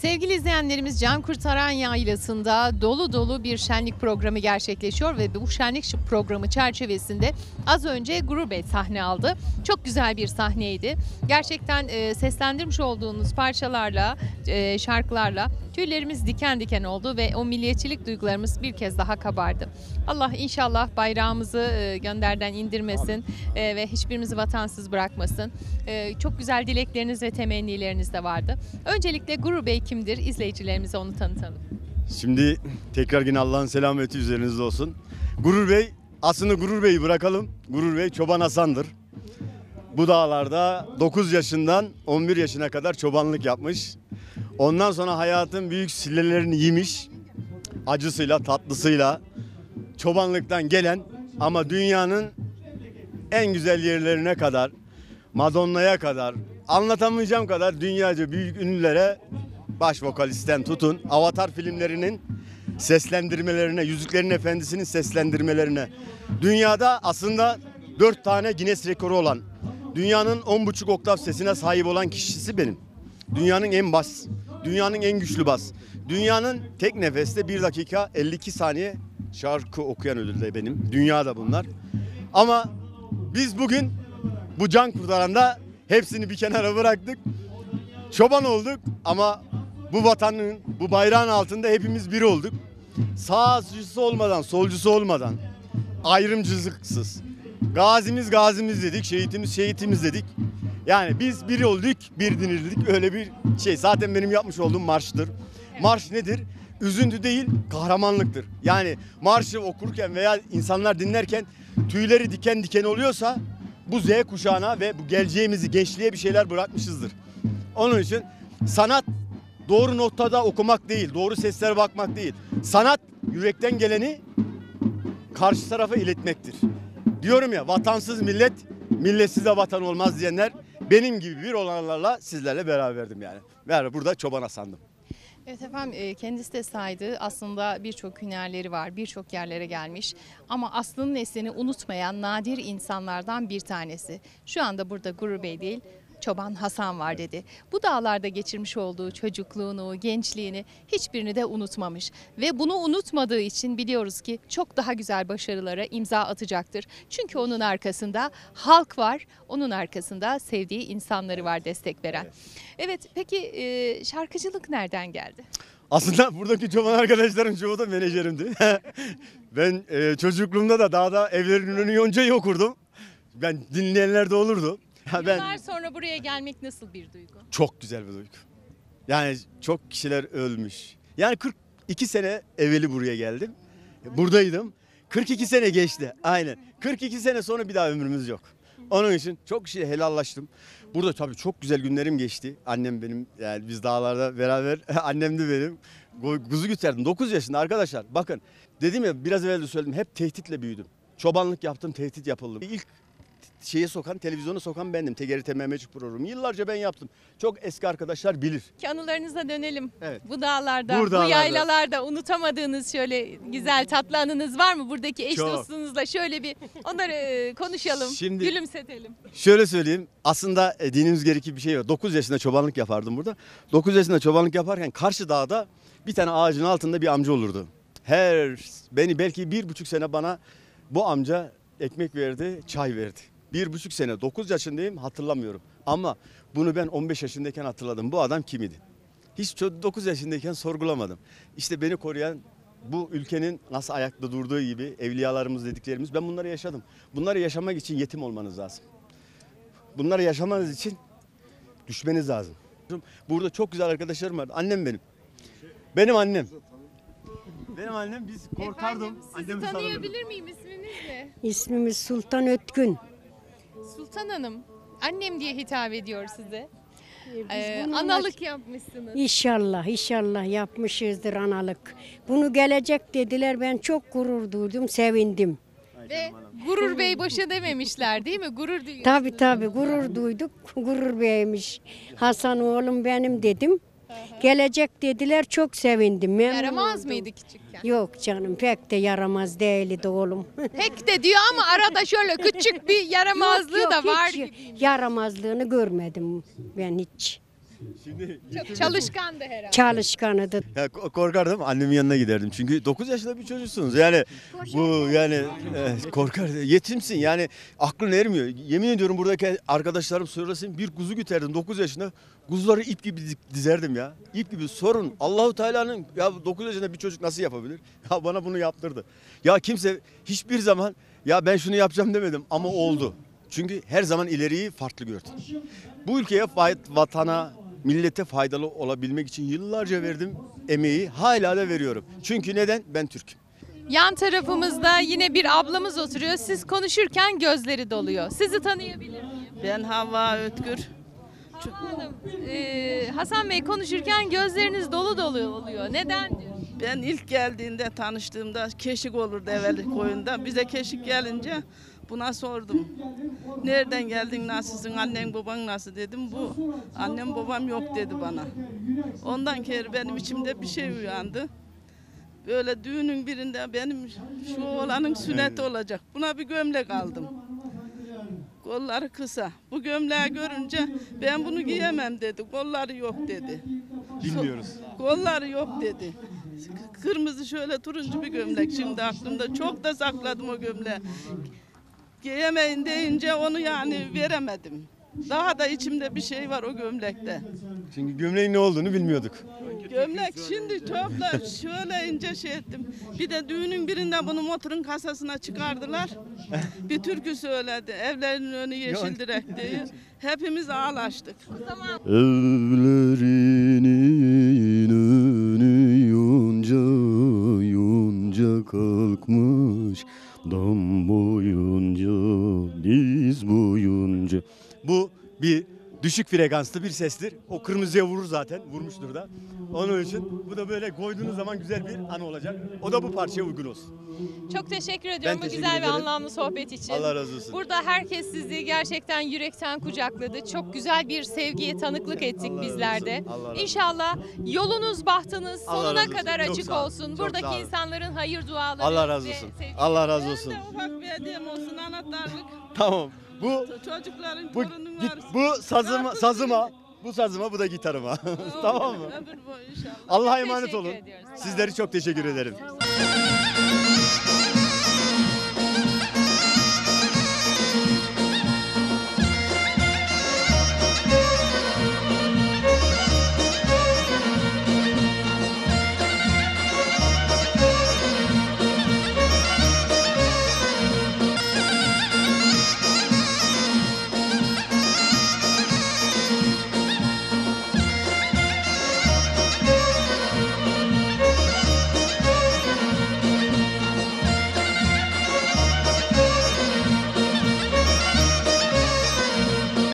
Sevgili izleyenlerimiz, Can Kurtaran Yaylası'nda dolu dolu bir şenlik programı gerçekleşiyor ve bu şenlik programı çerçevesinde az önce Gurur Bey sahne aldı. Çok güzel bir sahneydi. Gerçekten seslendirmiş olduğunuz parçalarla, şarkılarla tüylerimiz diken diken oldu ve o milliyetçilik duygularımız bir kez daha kabardı. Allah inşallah bayrağımızı gönderden indirmesin ve hiçbirimizi vatansız bırakmasın. Çok güzel dilekleriniz ve temennileriniz de vardı. Öncelikle Gurur Bey kimdir? İzleyicilerimize onu tanıtalım. Şimdi tekrar yine Allah'ın selameti üzerinizde olsun. Gurur Bey, aslında Gurur Bey'i bırakalım. Gurur Bey Çoban Hasan'dır. Bu dağlarda 9 yaşından 11 yaşına kadar çobanlık yapmış. Ondan sonra hayatın büyük sillelerini yemiş. Acısıyla, tatlısıyla çobanlıktan gelen ama dünyanın en güzel yerlerine kadar, Madonna'ya kadar, anlatamayacağım kadar dünyaca büyük ünlülere baş vokalisten tutun, Avatar filmlerinin seslendirmelerine, Yüzüklerin Efendisi'nin seslendirmelerine. Dünyada aslında 4 tane Guinness rekoru olan, dünyanın 10,5 oktav sesine sahip olan kişisi benim. Dünyanın en bas, dünyanın en güçlü bas, dünyanın tek nefeste 1 dakika 52 saniye şarkı okuyan ödülü de benim. Dünyada bunlar. Ama biz bugün bu Can Kurtaran'da hepsini bir kenara bıraktık. Çoban olduk ama bu vatanın, bu bayrağın altında hepimiz bir olduk. Sağcısı olmadan, solcusu olmadan, ayrımcılıksız. Gazimiz gazimiz dedik, şehitimiz şehitimiz dedik. Yani biz bir olduk, bir dinirdik. Öyle bir şey. Zaten benim yapmış olduğum marştır. Marş nedir? Üzüntü değil, kahramanlıktır. Yani marşı okurken veya insanlar dinlerken tüyleri diken diken oluyorsa bu Z kuşağına ve bu geleceğimizi, gençliğe bir şeyler bırakmışızdır. Onun için sanat doğru noktada okumak değil, doğru seslere bakmak değil. Sanat yürekten geleni karşı tarafa iletmektir. Diyorum ya, vatansız millet, milletsiz de vatan olmaz diyenler benim gibi bir olanlarla sizlerle beraberdim yani. Ve burada Çoban Hasan'dım. Evet efendim, kendisi de saydı. Aslında birçok hünerleri var, birçok yerlere gelmiş. Ama aslının neslini unutmayan nadir insanlardan bir tanesi. Şu anda burada Gurur Bey değil, Çoban Hasan var dedi. Bu dağlarda geçirmiş olduğu çocukluğunu, gençliğini hiçbirini de unutmamış. Ve bunu unutmadığı için biliyoruz ki çok daha güzel başarılara imza atacaktır. Çünkü onun arkasında halk var, onun arkasında sevdiği insanları var destek veren. Evet, peki şarkıcılık nereden geldi? Aslında buradaki çoban arkadaşlarım çoğu da menajerimdi. Ben çocukluğumda da dağda evlerin önünü yoncayı okurdum. Ben dinleyenler de olurdu. Yıllar sonra buraya gelmek nasıl bir duygu? Çok güzel bir duygu. Yani çok kişiler ölmüş. Yani 42 sene evveli buraya geldim. Buradaydım. 42 sene geçti. Aynen. 42 sene sonra bir daha ömrümüz yok. Onun için çok kişiyle helallaştım. Burada tabii çok güzel günlerim geçti. Annem benim, yani biz dağlarda beraber, annem de benim. Kuzu güterdim. 9 yaşında arkadaşlar. Bakın dedim ya, biraz evvel de söyledim. Hep tehditle büyüdüm. Çobanlık yaptım, tehdit yapıldım. İlk televizyona sokan bendim. TGRT Mehmetçik programı. Yıllarca ben yaptım. Çok eski arkadaşlar bilir. Anılarınıza dönelim. Evet. Bu dağlarda, Bu bu dağlarda. yaylalarda unutamadığınız şöyle güzel tatlı anınız var mı? Buradaki eş Çok. dostunuzla şöyle bir onları konuşalım, Şimdi- gülümsetelim. Şöyle söyleyeyim. Aslında dinimiz gerekli bir şey yok. 9 yaşında çobanlık yapardım burada. 9 yaşında çobanlık yaparken karşı dağda bir tane ağacın altında bir amca olurdu. Beni belki 1,5 sene bana bu amca ekmek verdi, çay verdi. 1,5 sene, 9 yaşındayım, hatırlamıyorum. Ama bunu ben 15 yaşındayken hatırladım. Bu adam kim idi? Hiç 9 yaşındayken sorgulamadım. İşte beni koruyan, bu ülkenin nasıl ayakta durduğu gibi evliyalarımız dediklerimiz, ben bunları yaşadım. Bunları yaşamak için yetim olmanız lazım. Bunları yaşamanız için düşmeniz lazım. Burada çok güzel arkadaşlarım var. Annem benim. Benim annem. Benim annem, biz korkardım. Efendim, sizi Annemi sarılırdım. tanıyabilir miyim? İsminiz ne? İsmimiz Sultan Ötkün. Sultan Hanım. Annem diye hitap ediyor size. Biz bunu Analık yapmışsınız. İnşallah yapmışızdır analık. Bunu gelecek dediler, ben çok gurur duydum, sevindim. Ve Gurur Bey boşa dememişler değil mi? Gurur duyuyorsunuz. Tabii gurur duyduk, gurur beymiş. Hasan oğlum benim dedim. Gelecek dediler, çok sevindim. memnun Yaramaz oldum. mıydı küçükken? Yok canım, pek de yaramaz değildi oğlum. Pek de diyor ama arada şöyle küçük bir yaramazlığı Yok, da var hiç gibi. yaramazlığını görmedim ben hiç. Şimdi Çok çalışkandı herhalde. Çalışkanıdı. ya, korkardım, annemin yanına giderdim. Çünkü 9 yaşında bir çocuksunuz. Yani bu yani korkar, yetimsin. Yani aklın ermiyor. Yemin ediyorum buradaki arkadaşlarım söylesin, bir kuzu güterdim 9 yaşında. Kuzuları ip gibi dizerdim ya. İp gibi. Sorun Allahu Teala'nın, ya 9 yaşında bir çocuk nasıl yapabilir? Ya bana bunu yaptırdı. Ya kimse hiçbir zaman ya ben şunu yapacağım demedim ama oldu. Çünkü her zaman ileriyi farklı gördüm. Bu ülkeye, vatana, millete faydalı olabilmek için yıllarca verdim emeği, hala da veriyorum. Çünkü neden? Ben Türk'üm. Yan tarafımızda yine bir ablamız oturuyor. Siz konuşurken gözleri doluyor. Sizi tanıyabilir miyim? Ben Havva Ötkür. Hanım, Hasan Bey konuşurken gözleriniz dolu dolu oluyor. Neden diyor? Ben ilk geldiğinde tanıştığımda keşik olurdu evvel koyunda. Bize keşik gelince buna sordum. Nereden geldin, nasılsın, annen baban nasıl dedim. Bu annem babam yok dedi bana. Ondan kere benim içimde bir şey uyandı. Böyle düğünün birinde benim şu oğlanın sünneti olacak. Buna bir gömlek aldım. Kolları kısa. Bu gömleği görünce ben bunu giyemem dedi. Kolları yok dedi. Bilmiyoruz. Kolları yok dedi. Kırmızı şöyle turuncu bir gömlek şimdi aklımda. Çok da sakladım o gömleği. Giyemeyin deyince onu yani veremedim. Daha da içimde bir şey var o gömlekte. Çünkü gömleğin ne olduğunu bilmiyorduk. Gömlek şimdi topla şöyle ince şey ettim. Bir de düğünün birinde bunu motorun kasasına çıkardılar. Bir türkü söyledi. Evlerin önü yeşil direk diye. Hepimiz ağlaştık. Evlerinin önü yonca kalkmış, dam boyunca, diz boyunca. Bu bir düşük frekanslı bir sestir. O kırmızıya vurur zaten. Vurmuştur da. Onun için bu da böyle koyduğunuz zaman güzel bir an olacak. O da bu parçaya uygun olsun. Çok teşekkür ediyorum bu teşekkür güzel ve ederim. anlamlı sohbet için. Allah razı olsun. Burada herkes sizi gerçekten yürekten kucakladı. Çok güzel bir sevgiye tanıklık ettik Allah razı bizler de. olsun. Allah razı olsun. İnşallah yolunuz, bahtınız Allah sonuna razı olsun. kadar Çok açık sağ olun. olsun. Çok Buradaki sağ olun. insanların hayır duaları Allah razı ve olsun. sevgileri. Allah razı Ben olsun. de ufak bir hediyem olsun anahtarlık. Tamam. Bu Çocukların bu torunun git var. bu sazıma Karpuz sazıma, bu sazıma, bu da gitarıma. Tamam mı? Ömür boyu inşallah. Allah'a Çok emanet teşekkür olun. ediyoruz. Sizleri çok teşekkür ederim.